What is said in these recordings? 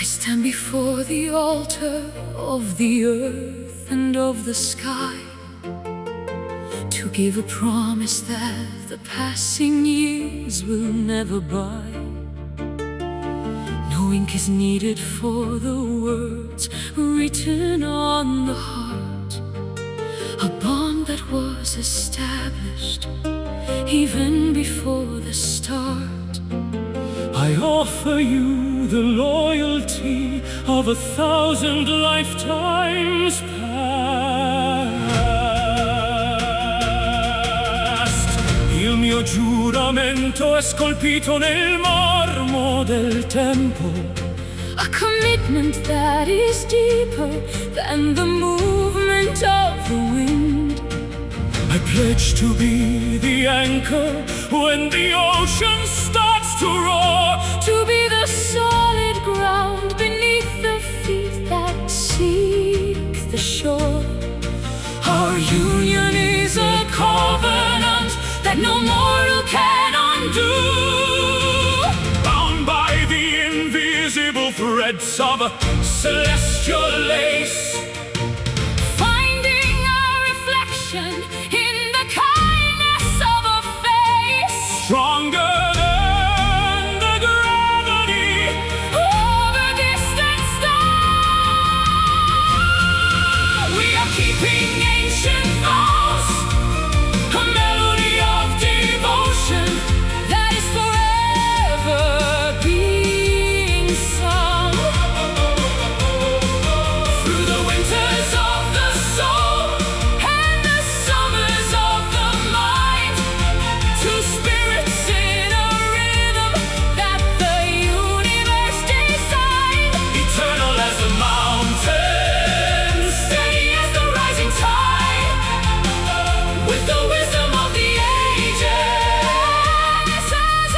I stand before the altar of the earth and of the sky to give a promise that the passing years will never buy. No ink is needed for the words written on the heart, a bond that was established even before the start. I offer you the loyalty of 1,000 lifetimes past. Il mio giuramento è scolpito nel marmo del tempo, a commitment that is deeper than the movement of the wind. I pledge to be the anchor when the ocean starts to roar, to be the solid ground beneath the feet that seek the shore. Our union is a covenant that no mortal can undo, bound by the invisible threads of a celestial lace, finding our reflection in the kindness of a face, stronger than the gravity of a distant star. We are keeping ancient vows, a melody of devotion that is forever being sung. Through the winters of the soul and the summers of the mind, two spirits in a rhythm that the universe designed. Eternal as the mountains, steady as the rising tide, with the wisdom of the ages as our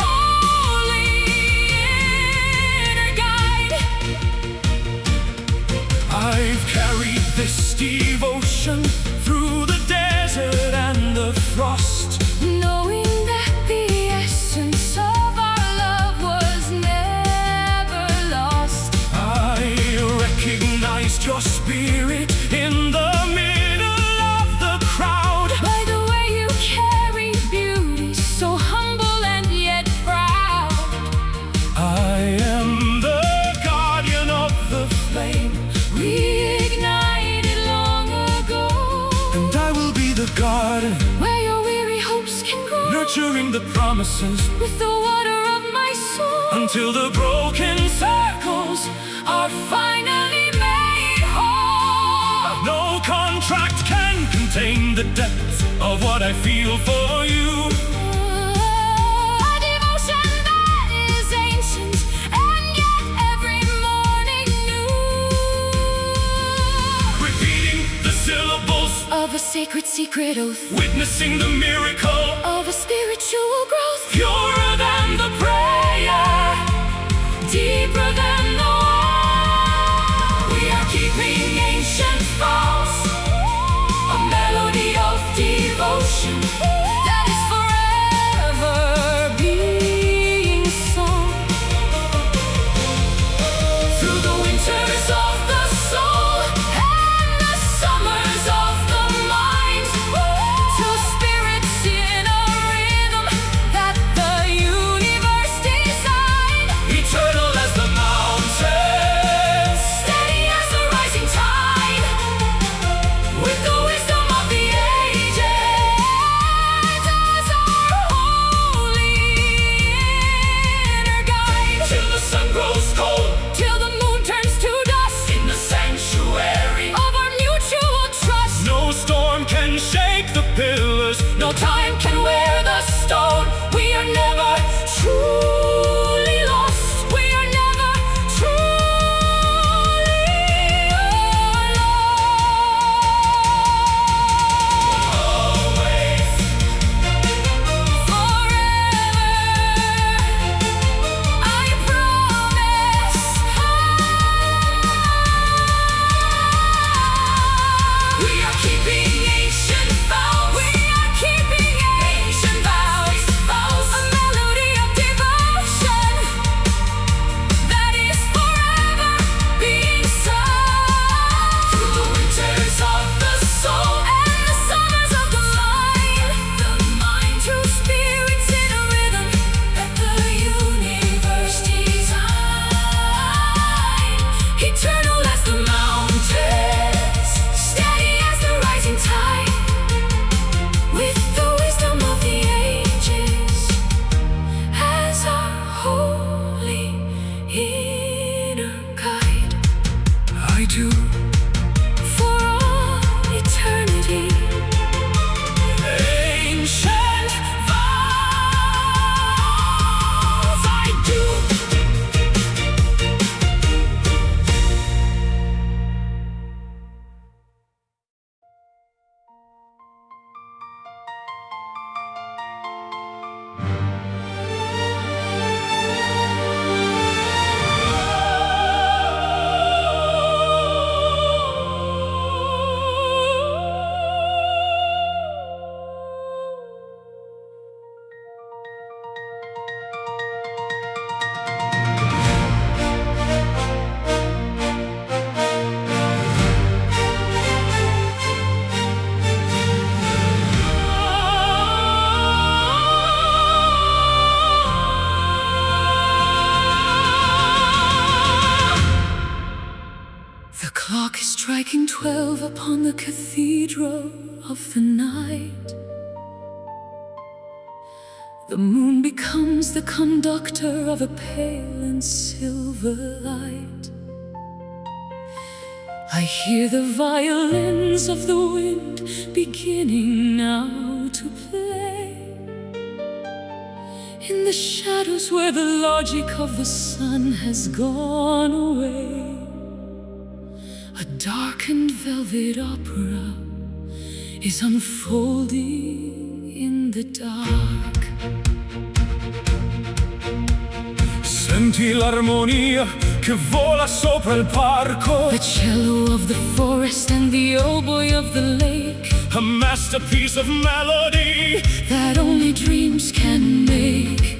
holy inner guide. I've carried this devotion through the desert and the frost, knowing that the essence of our love was never lost. I recognized your spirit in the middle of the crowd, by the way you carry beauty, so humble and yet proud. I am the guardian of the flame reignited long ago, and I will be the garden where your weary hopes can grow, nurturing the promises with the water of my soul, until the broken circles are finally made whole. No contract can contain the depth of what I feel for you. A devotion that is ancient and yet every morning new, repeating the syllables of a sacred secret oath, witnessing the miracle of a spiritual growth, purer than the prayer, deeper than the wall. We are keeping ancient vows, a melody of devotion that is forever being sung. Through the winters of the soul and the summers of the mind, two spirits in a rhythm striking 12 upon the cathedral of the night. The moon becomes the conductor of a pale and silver light. I hear the violins of the wind beginning now to play. In the shadows where the logic of the sun has gone away, a darkened velvet opera is unfolding in the dark. Senti l'armonia che vola sopra il parco, The cello of the forest and the oboe of the lake, a masterpiece of melody that only dreams can make.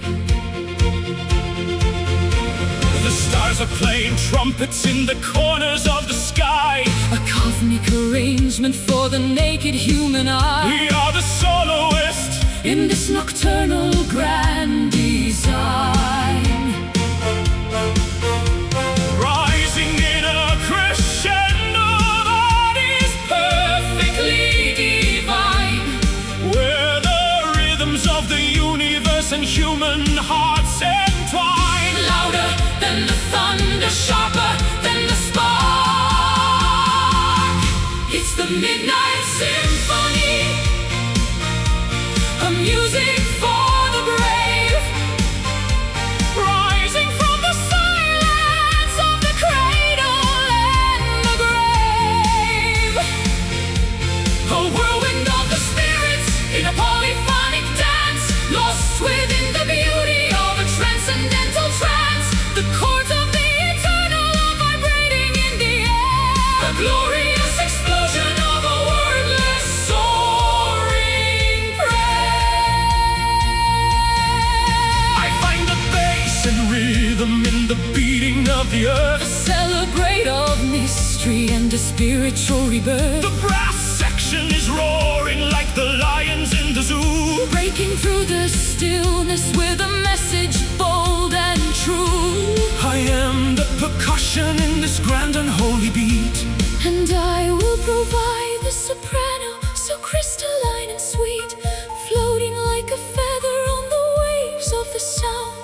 The stars are playing trumpets in the corners of the sky, A cosmic arrangement for the naked human eye. we are the soloists In this nocturnal grand design, rising in a crescendo that is perfectly divine, where the rhythms of the universe and human hearts entwine. louder than the thunder, sharper than the spark. It's the Midnight Symphony, a music for the brave, Rising from the silence of the cradle and the grave. a whirlwind of the spirits In a polyphonic dance, lost within the beauty of a transcendental trance, the chords of the eternal are vibrating in the air. A glorious explosion of a wordless soaring prayer. I find the bass and rhythm in the beating of the earth. Celebrate of mystery and a spiritual rebirth, The brass section is roaring like the lions in the zoo. breaking through the stillness with a message bold and true. I am the percussion in this grand and holy beat. And I will provide the soprano, so crystalline and sweet, floating like a feather on the waves of the sound,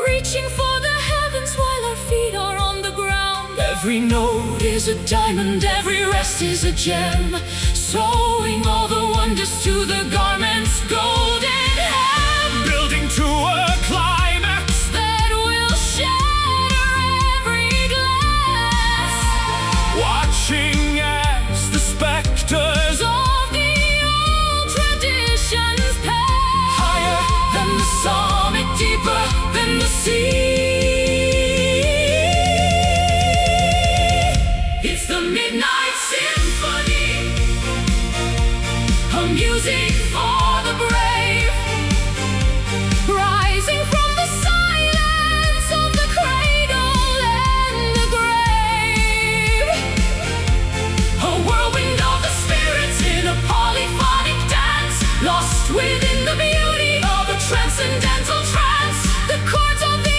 reaching for the heavens while our feet are on the ground. Every note Is a diamond, every rest is a gem, sewing all the wonders to the garment's golden hem, building to a climax. that will shatter every glass. Watching as the specters Of the old traditions pass, higher than the summit, deeper than the sea. It's the Midnight Symphony, a music for the brave, rising from the silence of the cradle and the grave. A whirlwind of the spirits in a polyphonic dance, lost within the beauty of a transcendental trance, the chords of the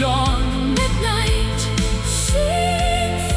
dawn. Midnight Symphony.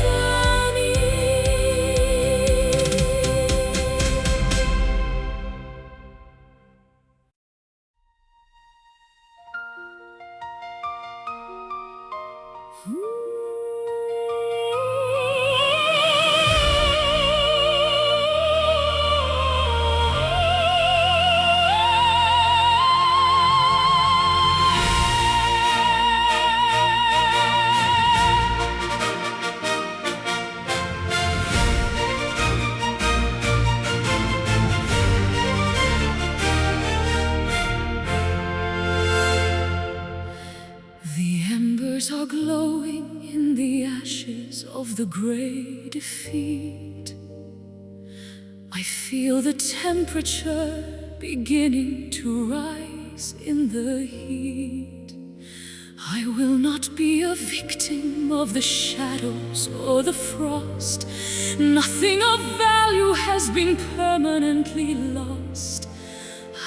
Are glowing in the ashes of the great defeat. I feel the temperature beginning to rise in the heat. I will not be a victim of the shadows or the frost. Nothing of value has been permanently lost.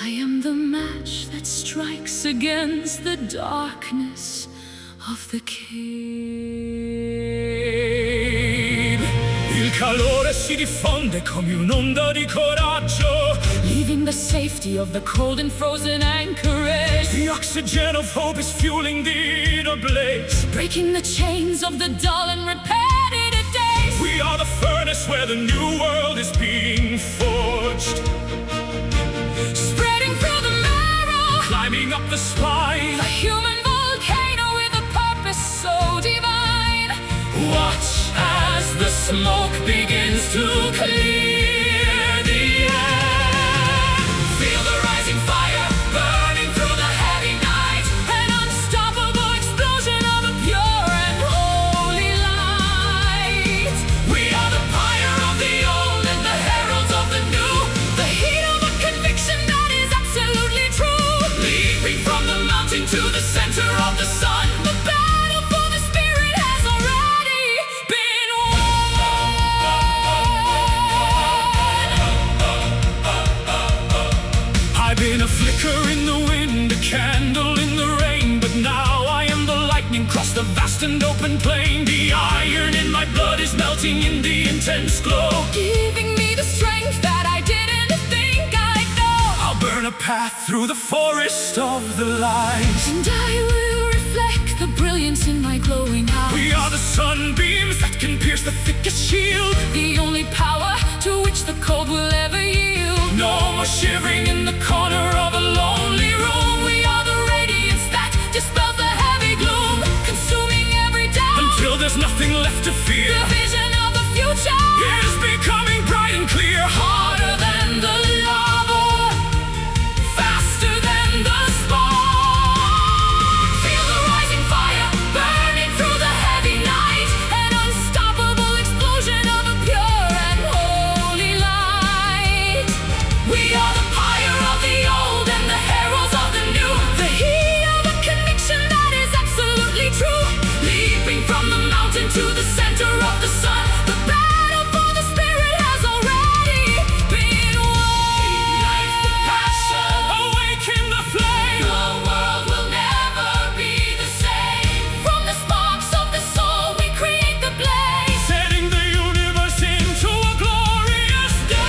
I am the match that strikes against the darkness of the cave. Il calore si diffonde come un'onda di coraggio, leaving the safety of the cold and frozen anchorage. The oxygen of hope is fueling the inner blaze, breaking the chains of the dull and repetitive days. We are the furnace where the new world is being forged, spreading through the marrow, climbing up the spine, a human volcano with a purpose so divine. Watch as the smoke begins to clear the air. Feel the rising fire burning through the heavy night, an unstoppable explosion of a pure and holy light. We are the fire of the old and the heralds of the new, the heat of a conviction that is absolutely true, leaping from the mountain to the center of the sun. The battle for the spirit has already been won. I've been a flicker in the wind, a candle in the rain, but now I am the lightning across the vast and open plain. The iron in my blood is melting in the intense glow, giving me the strength that I didn't think I'd know. I'll burn a path through the forest of the light, and I will reflect the brilliance in my glowing eyes. We are the sunbeams that can pierce the thickest shield, the only power to which the cold will ever yield. No more shivering in the corner of a lonely room. We are the radiance that dispels the heavy gloom, consuming every doubt until there's nothing left to fear. The vision of the future is becoming bright and clear, harder than the lava, faster than the spark. Feel the rising fire burning through the heavy night, an unstoppable explosion of a pure and holy light. We are the fire of the old and the heralds of the new, the heat of a conviction that is absolutely true, leaping from the mountain to the center of the sun. The battle for the spirit has already been won. Ignite the passion, awaken the flame. The world will never be the same. From the sparks of the soul we create the blaze, Setting the universe into a glorious day.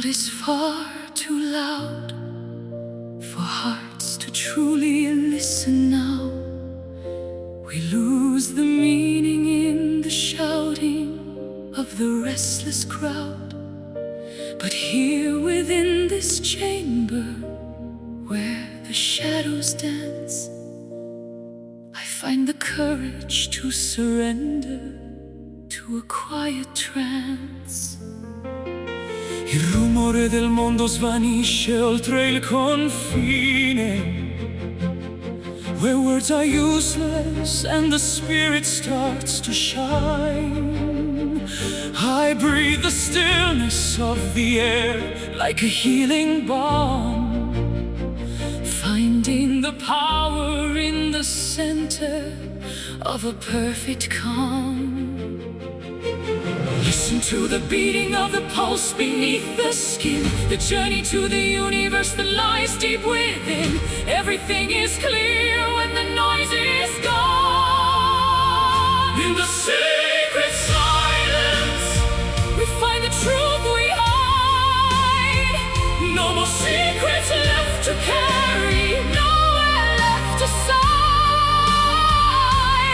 is far too loud for hearts to truly listen now. We lose the meaning in the shouting of the restless crowd. But here within this chamber, where the shadows dance, I find the courage to surrender to a quiet trance. Il rumore del mondo svanisce oltre il confine, where words are useless and the spirit starts to shine. I breathe the stillness of the air like a healing balm, finding the power in the center of a perfect calm. Listen to the beating of the pulse beneath the skin, the journey to the universe that lies deep within. Everything is clear when the noise is gone. In the sacred silence, we find the truth we hide. no more secrets left to carry, Nowhere left to sigh.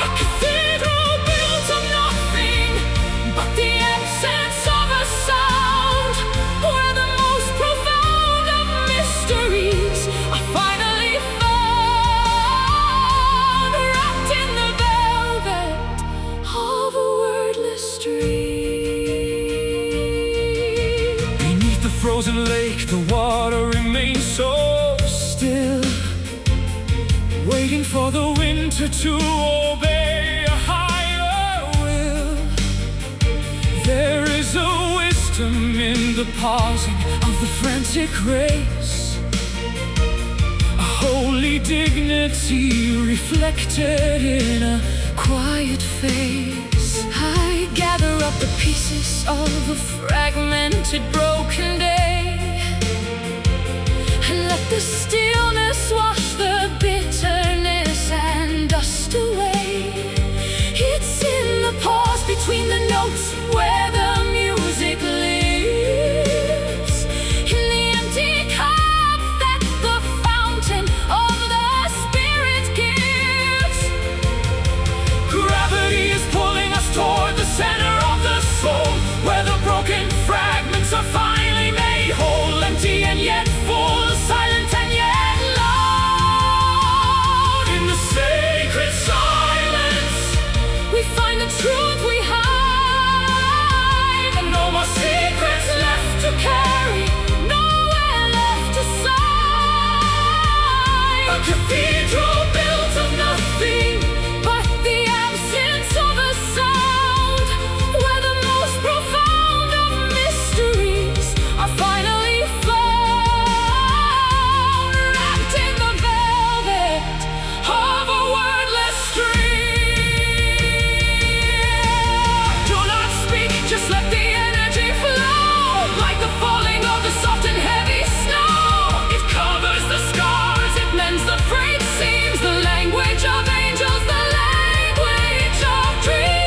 a cathedral built of nothing But the absence of a sound, where the most profound of mysteries are finally found, wrapped in the velvet of a wordless dream. Beneath the frozen lake, the water remains so still, waiting for the winter to obey a higher will. There is a wisdom in the pausing of the frantic race, a holy dignity reflected in a quiet face. I gather up the pieces of a fragmented, broken day, and let the stillness wash the bitterness and dust away. It's in the pause between the notes where the music lives, in the empty cup that the fountain of the spirit gives. Gravity is pulling us toward the center of the soul, where the broken fragments are finally made whole, empty and yet full, silent and yet loud. In the sacred silence, We find the truth we hide, no more secrets left to carry, nowhere left to sigh. a cathedral built of nothing But the absence of a sound, where the most profound of mysteries are finally found, wrapped in the velvet of a wordless dream. Do not speak, just let the energy flow, like the falling of the soft and heavy snow. It covers the scars, it mends the frayed seams, the language of angels, the language of dreams.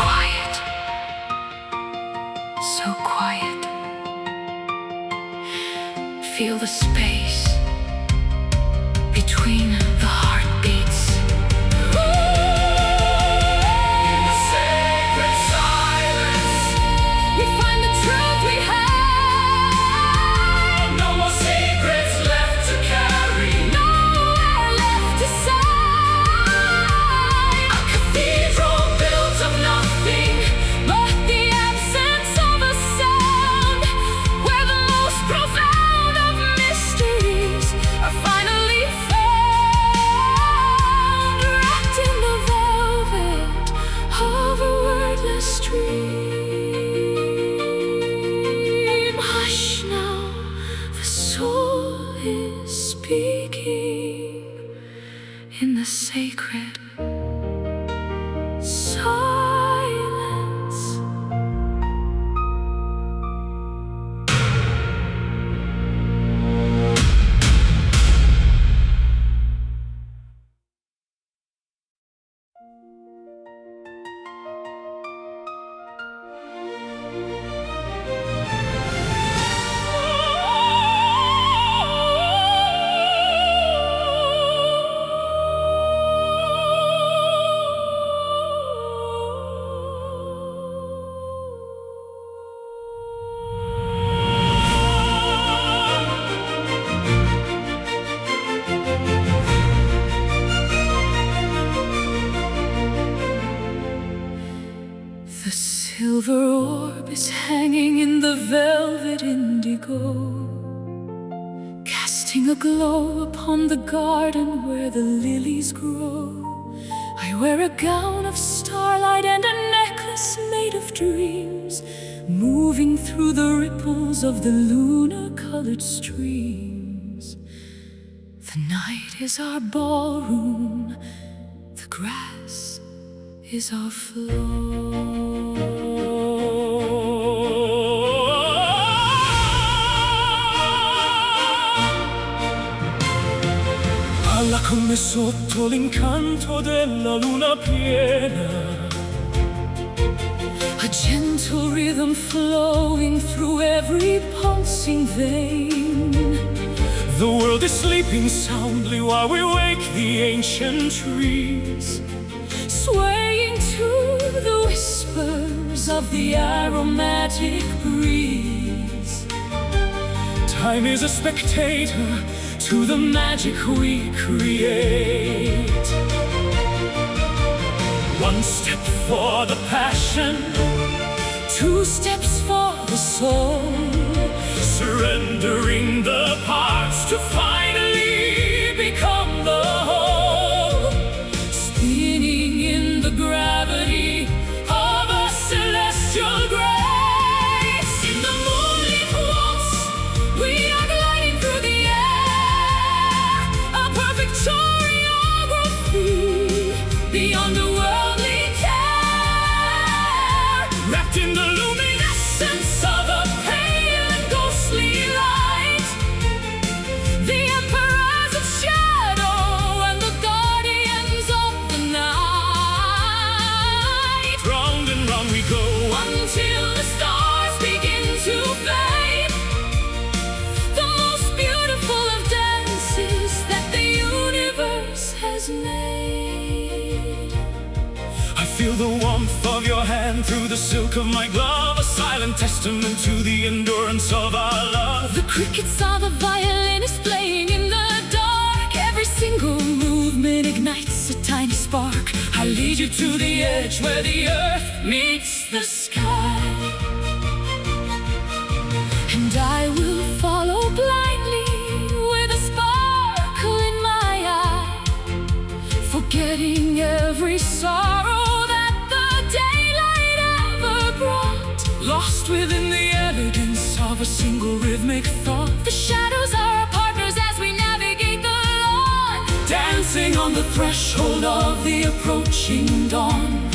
Quiet, so quiet. Feel the space between the heartbeats. In the sacred silence, We find the truth we hide, no more secrets left to carry, nowhere left to sigh. a cathedral built of nothing But the absence of a sound, where the most profound of mysteries are finally found, wrapped in the velvet of a wordless dream. Hush now, the soul is speaking in the sacred silence. silver orb is hanging in the velvet indigo, casting a glow upon the garden where the lilies grow. I wear a gown of starlight and a necklace made of dreams, moving through the ripples of the lunar-colored streams. The night is our ballroom, the grass is our floor. Balla con me sotto l'incanto della luna piena, a gentle rhythm flowing through every pulsing vein. The world is sleeping soundly while we wake the ancient trees, swaying to the whispers of the aromatic breeze. Time is a spectator to the magic we create. One step for the passion, two steps for the soul, surrendering the parts to finally become the whole, spinning in the gravity of a celestial grace. In the moonlit waltz, we are gliding through the air, a perfect choreography beyond the worldly care, wrapped in the luminescence of a pale and ghostly light. The emperors of shadow and the guardians of the night. Round and round we go until the stars begin to fade. The most beautiful of dances that the universe has made. I feel the warmth of your hand through the silk of my glove, a silent testament to the endurance of our love. The crickets are the violinists playing in the dark. Every single movement ignites a tiny spark. I lead you to the edge where the earth meets the sky, and I will follow blindly with a sparkle in my eye, forgetting every sorrow that the daylight ever brought, lost within the elegance of a single rhythmic thought. The shadows are our partners as we navigate the lawn, dancing on the threshold of the approaching dawn.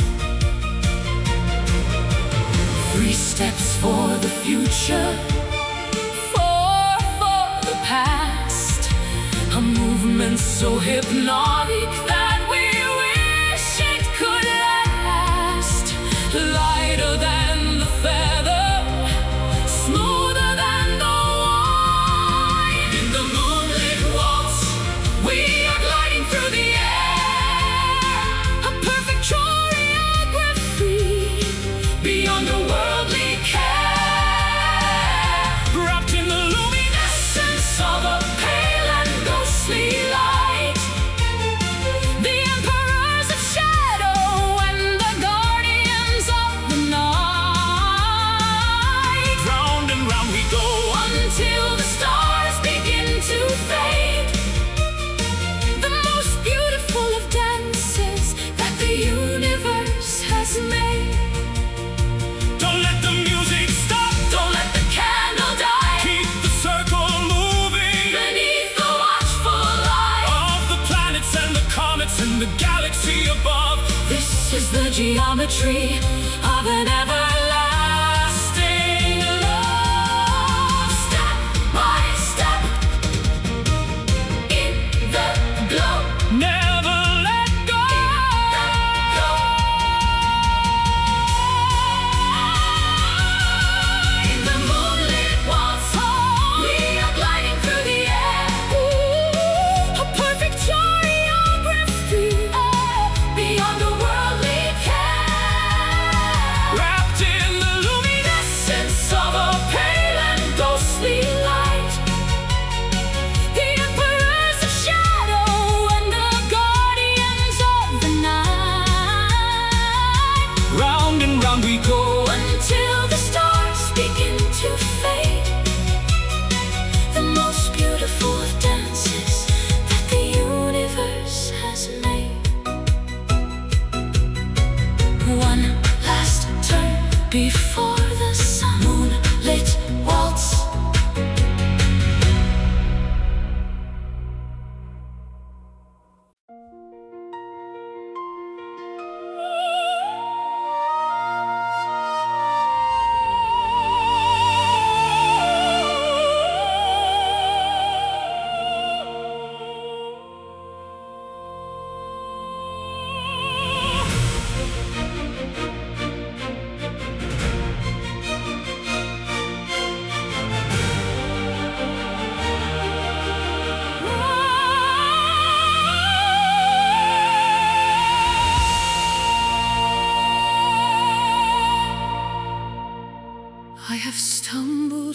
3 steps for the future, 4 for the past, a movement so hypnotic that we wish it could last. Lighter than the feather, smoother than the wine. In the moonlit waltz, we are gliding through the air, a perfect choreography beyond the worldly care, wrapped in the luminescence of a pale and ghostly light. The emperors of shadow and the guardians of the night. Round and round we go until the stars begin to fade. The most beautiful of dances that the universe has made. Don't let the music stop, don't let the candle die. Keep the circle moving beneath the watchful light of the planets and the comets and the galaxy above. This is the geometry of an everlasting love. Step by step in the glow, never let go. In the moonlit waltz, we are gliding through the air, a perfect choreography beyond the worldly care, wrapped in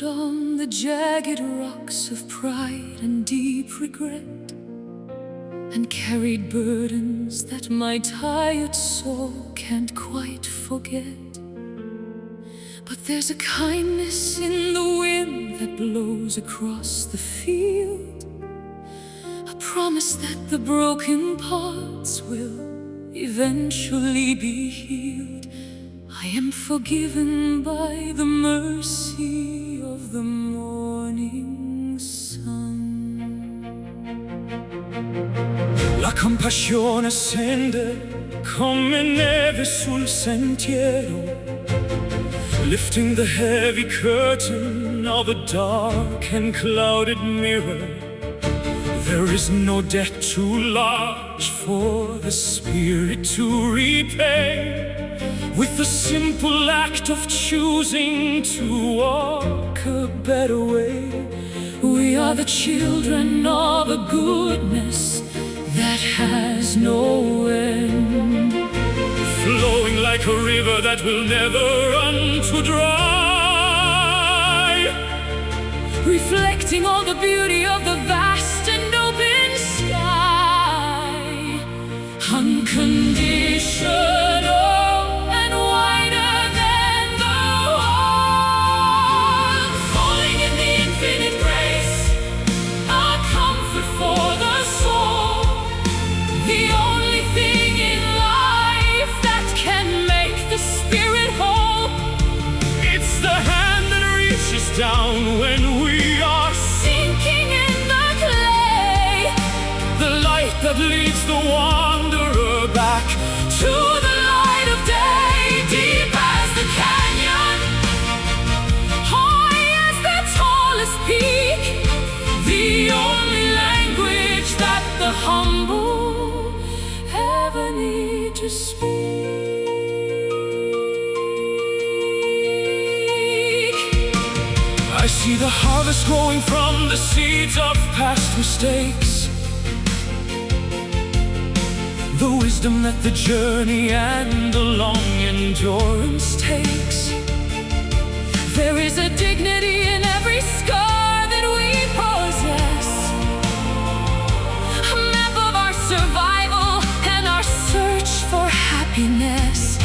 stood on the jagged rocks of pride and deep regret, and carried burdens that my tired soul can't quite forget. But there's a kindness in the wind that blows across the field, a promise that the broken parts will eventually be healed. I am forgiven by the mercy of the morning sun. La compassione scende come neve sul sentiero, lifting the heavy curtain of a dark and clouded mirror. There is no debt too large for the spirit to repay, with the simple act of choosing to walk a better way. We are the children of a goodness that has no end, flowing like a river that will never run to dry, reflecting all the beauty of the vast and open sky. Unconditional and wider than the world, falling in the infinite grace, a comfort for the soul. the only thing in life that can make the spirit whole. It's the hand that reaches down when we are Sinking in the clay, the light that leads the wanderer back to the light of day, deep as the canyon, high as the tallest peak, the only language that the humble ever need to speak. I see the harvest growing from the seeds of past mistakes, the wisdom that the journey and the long endurance takes. There is a dignity in every scar that we possess, a map of our survival and our search for happiness.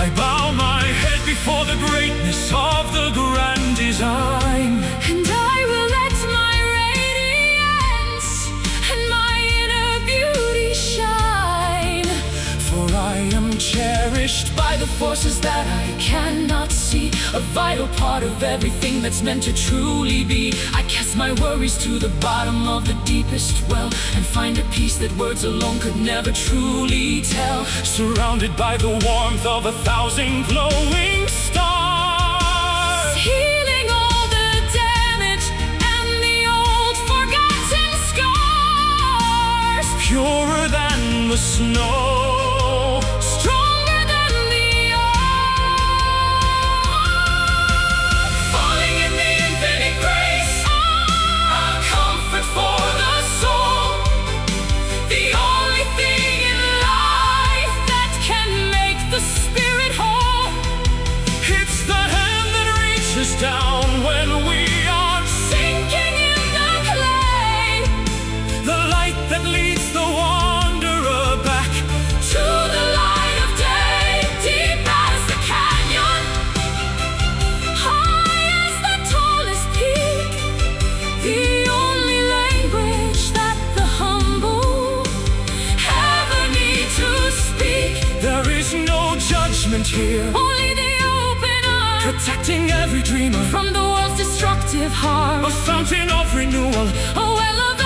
I bow my head before the greatness of the grand design, And I will let my radiance and my inner beauty shine, for I am cherished by the forces that I cannot see, a vital part of everything that's meant to truly be. I cast my worries to the bottom of the deepest well, and find a peace that words alone could never truly tell. surrounded by the warmth of 1,000 glowing stars, Healing all the damage and the old forgotten scars, purer than the snow, stronger than the old, falling in the infinite grace, a comfort for the soul, the only thing in life that can make the spirit whole. it's the hand that reaches down when we are Sinking in the clay, the light that leads the wanderer back to the light of day, deep as the canyon, high as the tallest peak, the only language that the humble ever need to speak. there is no judgment here, Only the open arms, protecting every dreamer, from the world's destructive harm, a fountain of renewal, a well of